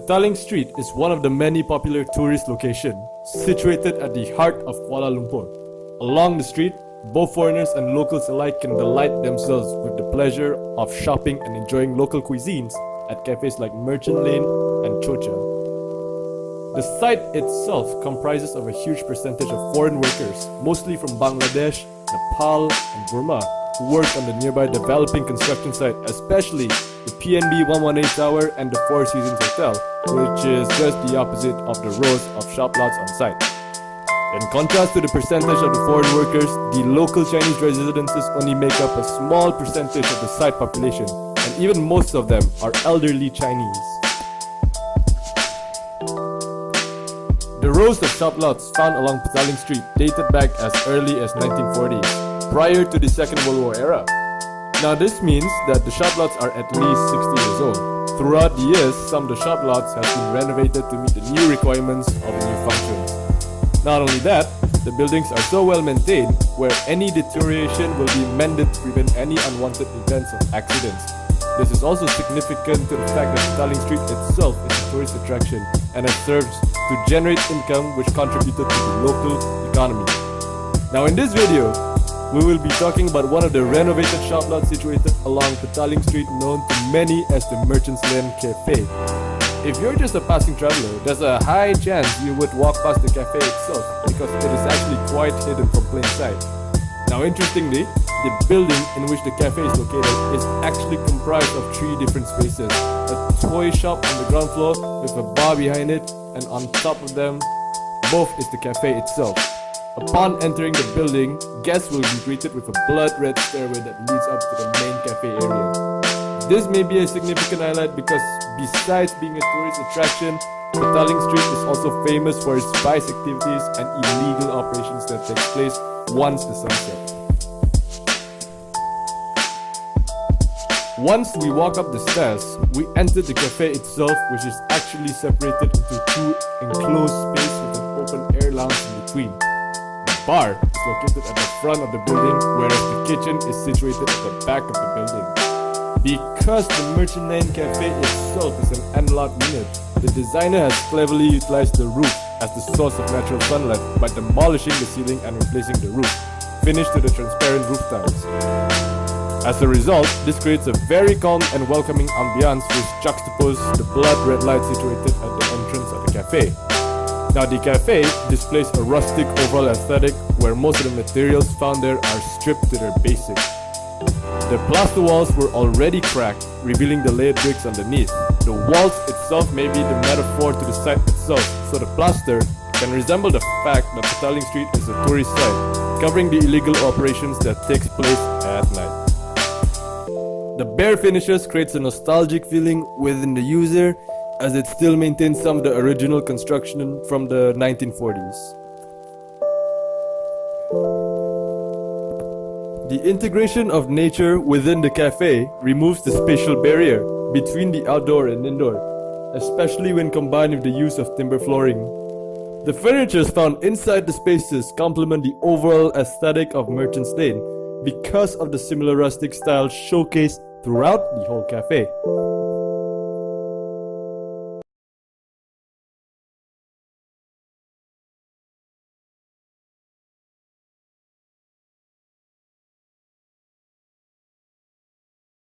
Petaling Street is one of the many popular tourist locations situated at the heart of Kuala Lumpur. Along the street, both foreigners and locals alike can delight themselves with the pleasure of shopping and enjoying local cuisines at cafes like Merchant Lane and Chocha. The site itself comprises of a huge percentage of foreign workers, mostly from Bangladesh, Nepal, and Burma, who work on the nearby developing construction site, especially the PNB 118 Tower and the Four Seasons Hotel, which is just the opposite of the rows of shop lots on site. In contrast to the percentage of the foreign workers, the local Chinese residences only make up a small percentage of the site population, and even most of them are elderly Chinese. The rows of shop lots found along Petaling Street dated back as early as 1940s, prior to the Second World War era. Now this means that the shop lots are at least 60 years old. Throughout the years, some of the shop lots have been renovated to meet the new requirements of the new functions. Not only that, the buildings are so well maintained where any deterioration will be mended to prevent any unwanted events or accidents. This is also significant to the fact that Petaling Street itself is a tourist attraction and has served to generate income which contributed to the local economy. Now in this video, we will be talking about one of the renovated shop lots situated along Petaling Street known to many as the Merchant's Lane Cafe. If you're just a passing traveler, there's a high chance you would walk past the cafe itself because it is actually quite hidden from plain sight. Now interestingly, the building in which the cafe is located is actually comprised of three different spaces. A toy shop on the ground floor with a bar behind it, and on top of them both is the cafe itself. Upon entering the building, guests will be greeted with a blood-red stairway that leads up to the main cafe area. This may be a significant highlight because besides being a tourist attraction, Petaling Street is also famous for its vice activities and illegal operations that take place once the sun sets. Once we walk up the stairs, we enter the cafe itself, which is actually separated into two enclosed spaces with an open air lounge in between. The bar is located at the front of the building, whereas the kitchen is situated at the back of the building. Because the Merchant Lane Cafe itself is an en-bloc unit, the designer has cleverly utilized the roof as the source of natural sunlight by demolishing the ceiling and replacing the roof, finished to the transparent roof tiles. As a result, this creates a very calm and welcoming ambiance which juxtaposes the blood-red light situated at the entrance of the cafe. Now the cafe displays a rustic overall aesthetic where most of the materials found there are stripped to their basics. The plaster walls were already cracked, revealing the layered bricks underneath. The walls itself may be the metaphor to the site itself, so the plaster can resemble the fact that Petaling Street is a tourist site, covering the illegal operations that takes place at night. The bare finishes creates a nostalgic feeling within the user as it still maintains some of the original construction from the 1940s. The integration of nature within the cafe removes the spatial barrier between the outdoor and indoor, especially when combined with the use of timber flooring. The furniture found inside the spaces complement the overall aesthetic of Merchant's Lane because of the similar rustic style showcased throughout the whole cafe.